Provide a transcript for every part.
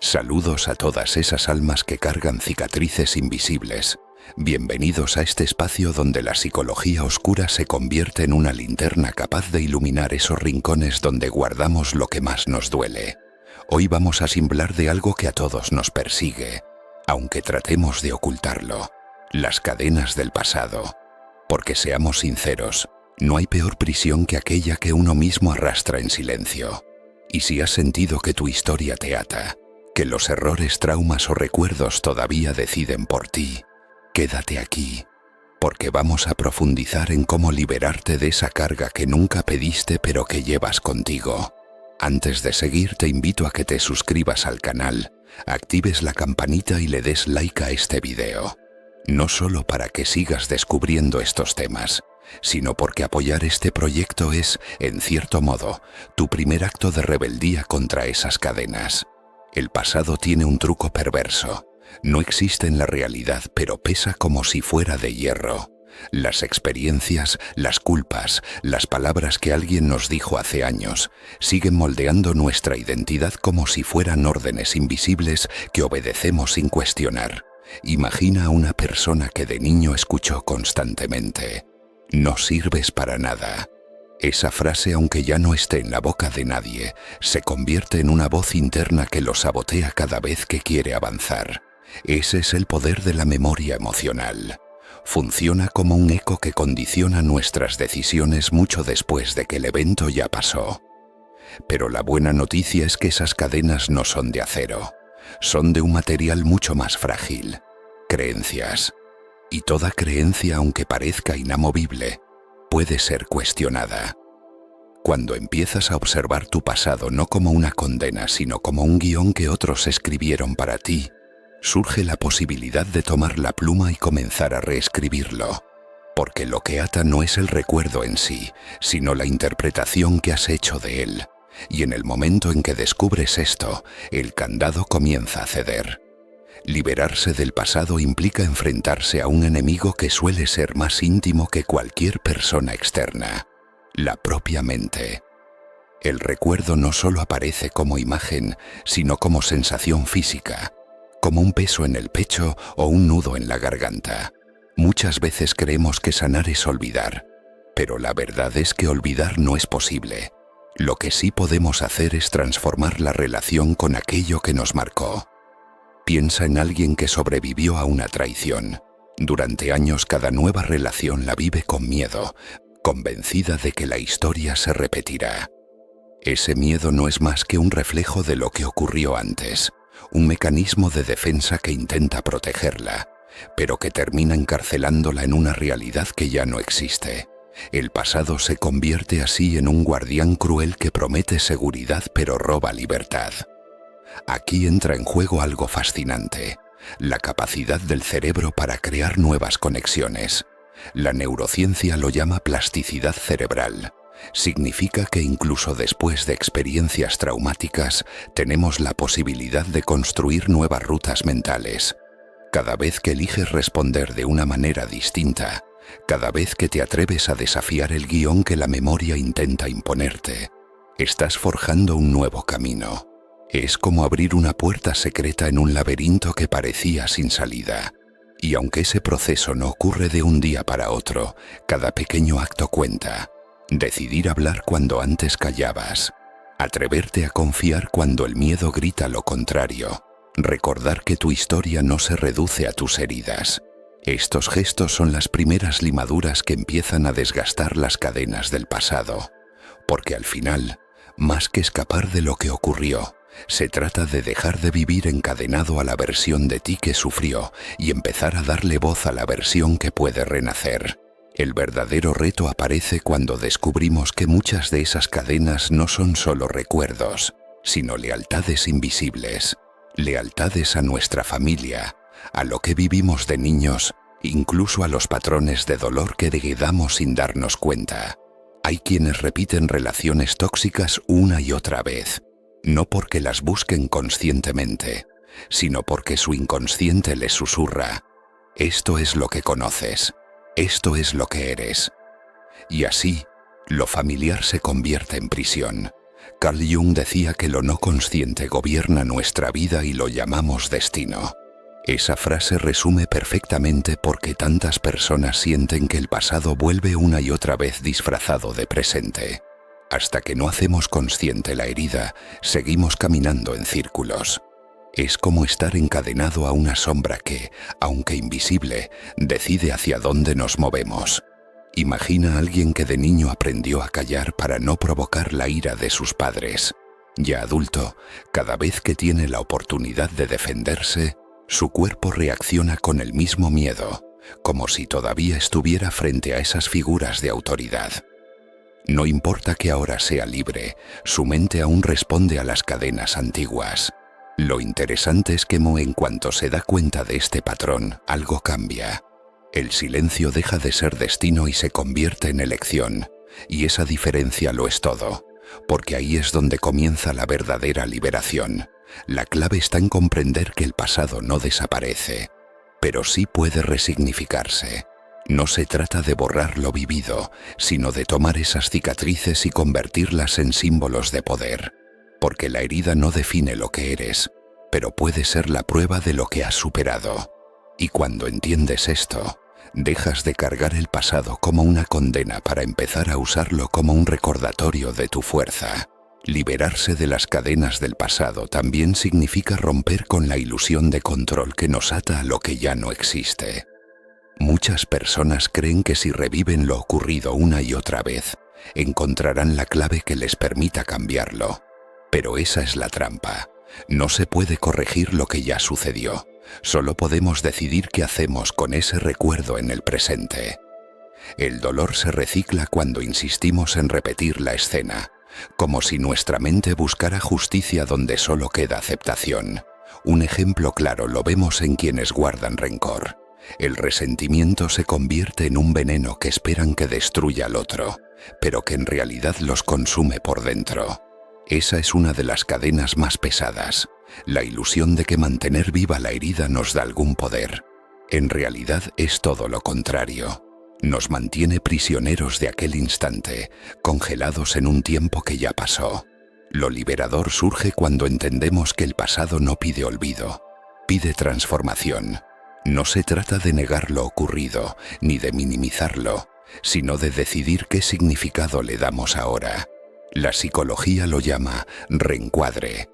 Saludos a todas esas almas que cargan cicatrices invisibles. Bienvenidos a este espacio donde la psicología oscura se convierte en una linterna capaz de iluminar esos rincones donde guardamos lo que más nos duele. Hoy vamos a hablar de algo que a todos nos persigue, aunque tratemos de ocultarlo: las cadenas del pasado. Porque seamos sinceros, no hay peor prisión que aquella que uno mismo arrastra en silencio. Y si has sentido que tu historia te ata, que los errores, traumas o recuerdos todavía deciden por ti, quédate aquí, porque vamos a profundizar en cómo liberarte de esa carga que nunca pediste pero que llevas contigo. Antes de seguir, te invito a que te suscribas al canal, actives la campanita y le des like a este video. No solo para que sigas descubriendo estos temas, sino porque apoyar este proyecto es, en cierto modo, tu primer acto de rebeldía contra esas cadenas. El pasado tiene un truco perverso. No existe en la realidad, pero pesa como si fuera de hierro. Las experiencias, las culpas, las palabras que alguien nos dijo hace años, siguen moldeando nuestra identidad como si fueran órdenes invisibles que obedecemos sin cuestionar. Imagina a una persona que de niño escuchó constantemente: "No sirves para nada". Esa frase, aunque ya no esté en la boca de nadie, se convierte en una voz interna que lo sabotea cada vez que quiere avanzar. Ese es el poder de la memoria emocional. Funciona como un eco que condiciona nuestras decisiones mucho después de que el evento ya pasó. Pero la buena noticia es que esas cadenas no son de acero. Son de un material mucho más frágil: creencias. Y toda creencia, aunque parezca inamovible, puede ser cuestionada. Cuando empiezas a observar tu pasado no como una condena, sino como un guión que otros escribieron para ti, surge la posibilidad de tomar la pluma y comenzar a reescribirlo. Porque lo que ata no es el recuerdo en sí, sino la interpretación que has hecho de él. Y en el momento en que descubres esto, el candado comienza a ceder. Liberarse del pasado implica enfrentarse a un enemigo que suele ser más íntimo que cualquier persona externa: la propia mente. El recuerdo no solo aparece como imagen, sino como sensación física, como un peso en el pecho o un nudo en la garganta. Muchas veces creemos que sanar es olvidar, pero la verdad es que olvidar no es posible. Lo que sí podemos hacer es transformar la relación con aquello que nos marcó. Piensa en alguien que sobrevivió a una traición. Durante años cada nueva relación la vive con miedo, convencida de que la historia se repetirá. Ese miedo no es más que un reflejo de lo que ocurrió antes, un mecanismo de defensa que intenta protegerla, pero que termina encarcelándola en una realidad que ya no existe. El pasado se convierte así en un guardián cruel que promete seguridad pero roba libertad. Aquí entra en juego algo fascinante: la capacidad del cerebro para crear nuevas conexiones. La neurociencia lo llama plasticidad cerebral. Significa que incluso después de experiencias traumáticas, tenemos la posibilidad de construir nuevas rutas mentales. Cada vez que eliges responder de una manera distinta, cada vez que te atreves a desafiar el guión que la memoria intenta imponerte, estás forjando un nuevo camino. Es como abrir una puerta secreta en un laberinto que parecía sin salida. Y aunque ese proceso no ocurre de un día para otro, cada pequeño acto cuenta. Decidir hablar cuando antes callabas. Atreverte a confiar cuando el miedo grita lo contrario. Recordar que tu historia no se reduce a tus heridas. Estos gestos son las primeras limaduras que empiezan a desgastar las cadenas del pasado. Porque al final, más que escapar de lo que ocurrió, se trata de dejar de vivir encadenado a la versión de ti que sufrió y empezar a darle voz a la versión que puede renacer. El verdadero reto aparece cuando descubrimos que muchas de esas cadenas no son solo recuerdos, sino lealtades invisibles. Lealtades a nuestra familia, a lo que vivimos de niños, incluso a los patrones de dolor que heredamos sin darnos cuenta. Hay quienes repiten relaciones tóxicas una y otra vez, no porque las busquen conscientemente, sino porque su inconsciente les susurra: esto es lo que conoces, esto es lo que eres. Y así, lo familiar se convierte en prisión. Carl Jung decía que lo no consciente gobierna nuestra vida y lo llamamos destino. Esa frase resume perfectamente por qué tantas personas sienten que el pasado vuelve una y otra vez disfrazado de presente. Hasta que no hacemos consciente la herida, seguimos caminando en círculos. Es como estar encadenado a una sombra que, aunque invisible, decide hacia dónde nos movemos. Imagina a alguien que de niño aprendió a callar para no provocar la ira de sus padres. Ya adulto, cada vez que tiene la oportunidad de defenderse, su cuerpo reacciona con el mismo miedo, como si todavía estuviera frente a esas figuras de autoridad. No importa que ahora sea libre, su mente aún responde a las cadenas antiguas. Lo interesante es que en cuanto se da cuenta de este patrón, algo cambia. El silencio deja de ser destino y se convierte en elección, y esa diferencia lo es todo, porque ahí es donde comienza la verdadera liberación. La clave está en comprender que el pasado no desaparece, pero sí puede resignificarse. No se trata de borrar lo vivido, sino de tomar esas cicatrices y convertirlas en símbolos de poder, porque la herida no define lo que eres, pero puede ser la prueba de lo que has superado. Y cuando entiendes esto, dejas de cargar el pasado como una condena para empezar a usarlo como un recordatorio de tu fuerza. Liberarse de las cadenas del pasado también significa romper con la ilusión de control que nos ata a lo que ya no existe. Muchas personas creen que si reviven lo ocurrido una y otra vez, encontrarán la clave que les permita cambiarlo. Pero esa es la trampa. No se puede corregir lo que ya sucedió. Solo podemos decidir qué hacemos con ese recuerdo en el presente. El dolor se recicla cuando insistimos en repetir la escena, como si nuestra mente buscara justicia donde solo queda aceptación. Un ejemplo claro lo vemos en quienes guardan rencor. El resentimiento se convierte en un veneno que esperan que destruya al otro, pero que en realidad los consume por dentro. Esa es una de las cadenas más pesadas, la ilusión de que mantener viva la herida nos da algún poder. En realidad es todo lo contrario. Nos mantiene prisioneros de aquel instante, congelados en un tiempo que ya pasó. Lo liberador surge cuando entendemos que el pasado no pide olvido, pide transformación. No se trata de negar lo ocurrido, ni de minimizarlo, sino de decidir qué significado le damos ahora. La psicología lo llama reencuadre.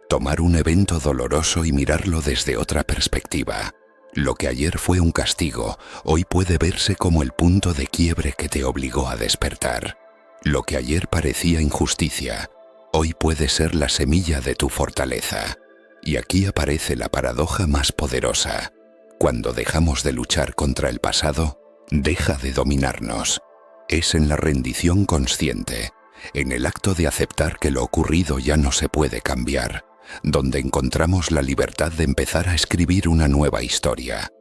Tomar un evento doloroso y mirarlo desde otra perspectiva. Lo que ayer fue un castigo, hoy puede verse como el punto de quiebre que te obligó a despertar. Lo que ayer parecía injusticia, hoy puede ser la semilla de tu fortaleza. Y aquí aparece la paradoja más poderosa. Cuando dejamos de luchar contra el pasado, deja de dominarnos. Es en la rendición consciente, en el acto de aceptar que lo ocurrido ya no se puede cambiar, donde encontramos la libertad de empezar a escribir una nueva historia.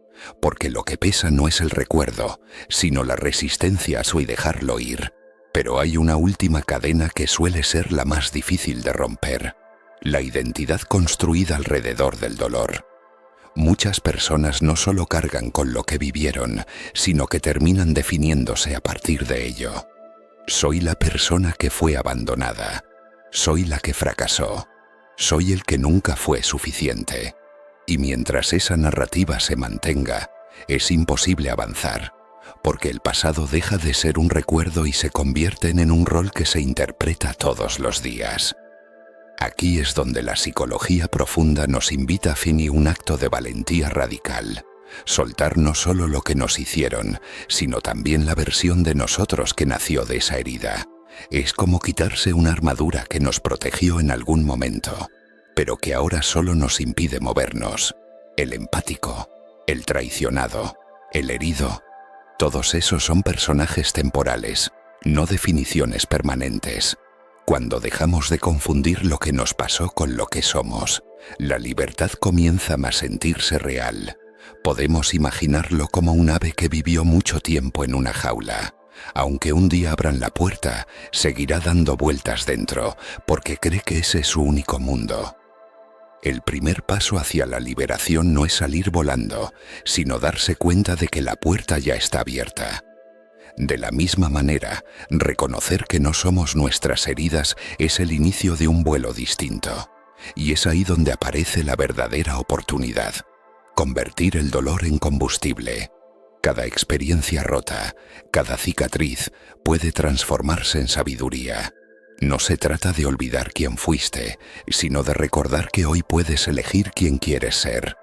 Porque lo que pesa no es el recuerdo, sino la resistencia a su y dejarlo ir. Pero hay una última cadena que suele ser la más difícil de romper: la identidad construida alrededor del dolor. Muchas personas no solo cargan con lo que vivieron, sino que terminan definiéndose a partir de ello. Soy la persona que fue abandonada. Soy la que fracasó. Soy el que nunca fue suficiente. Y mientras esa narrativa se mantenga, es imposible avanzar, porque el pasado deja de ser un recuerdo y se convierte en un rol que se interpreta todos los días. Aquí es donde la psicología profunda nos invita a fin y un acto de valentía radical. Soltar no solo lo que nos hicieron, sino también la versión de nosotros que nació de esa herida. Es como quitarse una armadura que nos protegió en algún momento, pero que ahora solo nos impide movernos. El empático, el traicionado, el herido, todos esos son personajes temporales, no definiciones permanentes. Cuando dejamos de confundir lo que nos pasó con lo que somos, la libertad comienza a sentirse real. Podemos imaginarlo como un ave que vivió mucho tiempo en una jaula. Aunque un día abran la puerta, seguirá dando vueltas dentro, porque cree que ese es su único mundo. El primer paso hacia la liberación no es salir volando, sino darse cuenta de que la puerta ya está abierta. De la misma manera, reconocer que no somos nuestras heridas es el inicio de un vuelo distinto. Y es ahí donde aparece la verdadera oportunidad. Convertir el dolor en combustible. Cada experiencia rota, cada cicatriz, puede transformarse en sabiduría. No se trata de olvidar quién fuiste, sino de recordar que hoy puedes elegir quién quieres ser.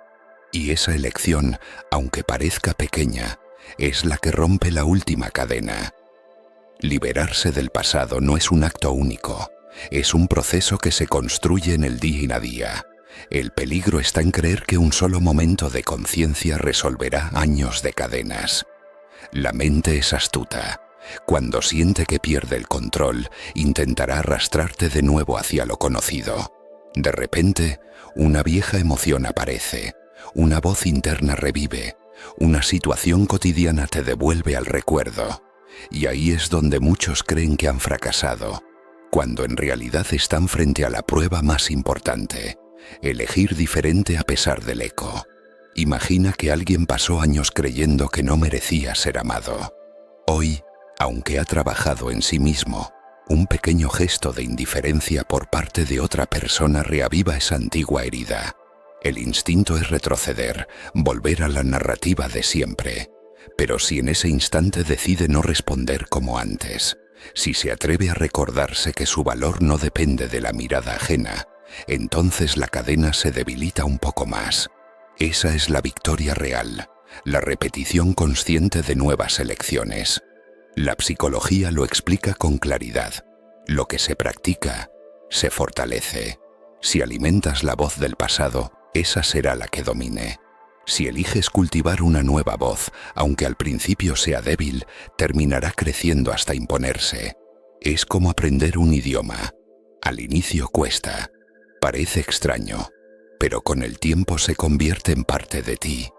Y esa elección, aunque parezca pequeña, es la que rompe la última cadena. Liberarse del pasado no es un acto único, es un proceso que se construye en el día a día. El peligro está en creer que un solo momento de conciencia resolverá años de cadenas. La mente es astuta. Cuando siente que pierde el control, intentará arrastrarte de nuevo hacia lo conocido. De repente, una vieja emoción aparece, una voz interna revive, una situación cotidiana te devuelve al recuerdo. Y ahí es donde muchos creen que han fracasado, cuando en realidad están frente a la prueba más importante: elegir diferente a pesar del eco. Imagina que alguien pasó años creyendo que no merecía ser amado. Hoy, aunque ha trabajado en sí mismo, un pequeño gesto de indiferencia por parte de otra persona reaviva esa antigua herida. El instinto es retroceder, volver a la narrativa de siempre. Pero si en ese instante decide no responder como antes, si se atreve a recordarse que su valor no depende de la mirada ajena, entonces la cadena se debilita un poco más. Esa es la victoria real, la repetición consciente de nuevas elecciones. La psicología lo explica con claridad. Lo que se practica, se fortalece. Si alimentas la voz del pasado, esa será la que domine. Si eliges cultivar una nueva voz, aunque al principio sea débil, terminará creciendo hasta imponerse. Es como aprender un idioma. Al inicio cuesta, parece extraño, pero con el tiempo se convierte en parte de ti.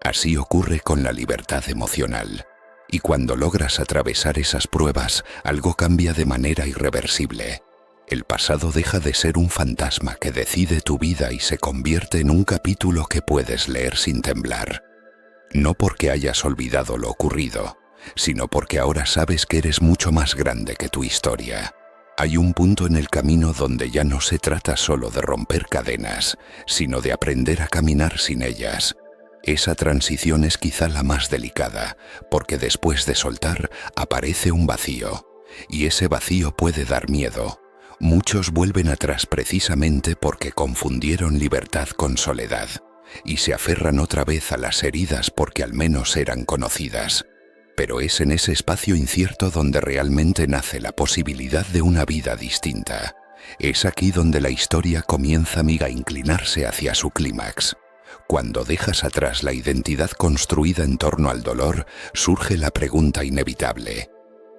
Así ocurre con la libertad emocional. Y cuando logras atravesar esas pruebas, algo cambia de manera irreversible. El pasado deja de ser un fantasma que decide tu vida y se convierte en un capítulo que puedes leer sin temblar. No porque hayas olvidado lo ocurrido, sino porque ahora sabes que eres mucho más grande que tu historia. Hay un punto en el camino donde ya no se trata solo de romper cadenas, sino de aprender a caminar sin ellas. Esa transición es quizá la más delicada, porque después de soltar aparece un vacío, y ese vacío puede dar miedo. Muchos vuelven atrás precisamente porque confundieron libertad con soledad, y se aferran otra vez a las heridas porque al menos eran conocidas. Pero es en ese espacio incierto donde realmente nace la posibilidad de una vida distinta. Es aquí donde la historia comienza a inclinarse hacia su clímax. Cuando dejas atrás la identidad construida en torno al dolor, surge la pregunta inevitable: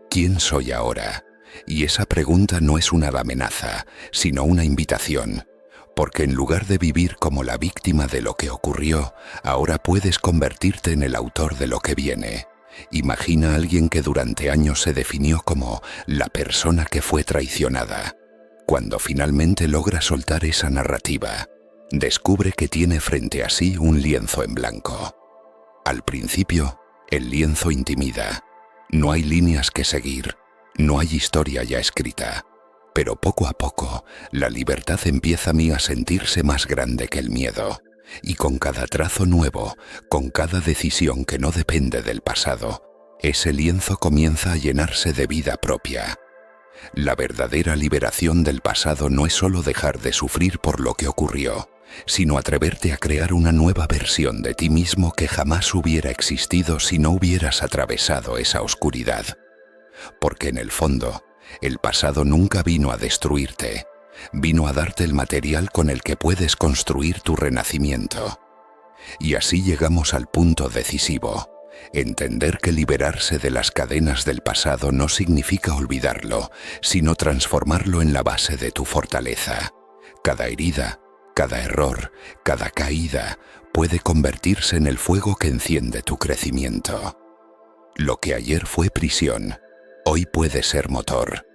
¿quién soy ahora? Y esa pregunta no es una amenaza, sino una invitación, porque en lugar de vivir como la víctima de lo que ocurrió, ahora puedes convertirte en el autor de lo que viene. Imagina a alguien que durante años se definió como la persona que fue traicionada. Cuando finalmente logra soltar esa narrativa, descubre que tiene frente a sí un lienzo en blanco. Al principio, el lienzo intimida. No hay líneas que seguir, no hay historia ya escrita. Pero poco a poco, la libertad empieza a sentirse más grande que el miedo. Y con cada trazo nuevo, con cada decisión que no depende del pasado, ese lienzo comienza a llenarse de vida propia. La verdadera liberación del pasado no es solo dejar de sufrir por lo que ocurrió, sino atreverte a crear una nueva versión de ti mismo que jamás hubiera existido si no hubieras atravesado esa oscuridad. Porque en el fondo, el pasado nunca vino a destruirte, vino a darte el material con el que puedes construir tu renacimiento. Y así llegamos al punto decisivo: entender que liberarse de las cadenas del pasado no significa olvidarlo, sino transformarlo en la base de tu fortaleza. Cada herida, cada error, cada caída puede convertirse en el fuego que enciende tu crecimiento. Lo que ayer fue prisión, hoy puede ser motor.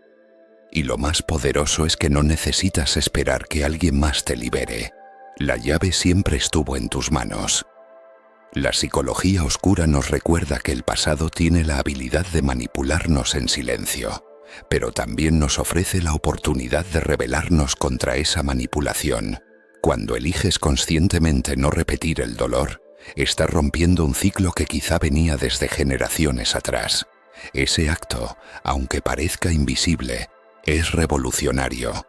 Y lo más poderoso es que no necesitas esperar que alguien más te libere. La llave siempre estuvo en tus manos. La psicología oscura nos recuerda que el pasado tiene la habilidad de manipularnos en silencio, pero también nos ofrece la oportunidad de rebelarnos contra esa manipulación. Cuando eliges conscientemente no repetir el dolor, estás rompiendo un ciclo que quizá venía desde generaciones atrás. Ese acto, aunque parezca invisible, es revolucionario.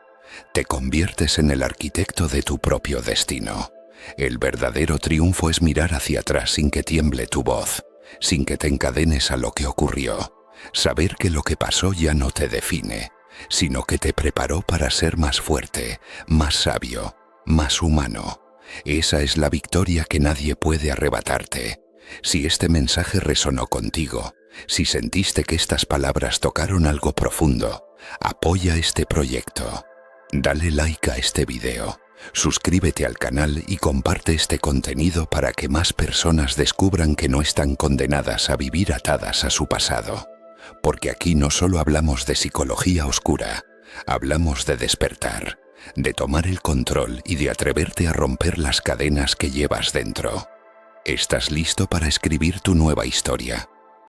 Te conviertes en el arquitecto de tu propio destino. El verdadero triunfo es mirar hacia atrás sin que tiemble tu voz, sin que te encadenes a lo que ocurrió. Saber que lo que pasó ya no te define, sino que te preparó para ser más fuerte, más sabio, más humano. Esa es la victoria que nadie puede arrebatarte. Si este mensaje resonó contigo, si sentiste que estas palabras tocaron algo profundo, apoya este proyecto. Dale like a este video, suscríbete al canal y comparte este contenido para que más personas descubran que no están condenadas a vivir atadas a su pasado. Porque aquí no solo hablamos de psicología oscura, hablamos de despertar, de tomar el control y de atreverte a romper las cadenas que llevas dentro. ¿Estás listo para escribir tu nueva historia?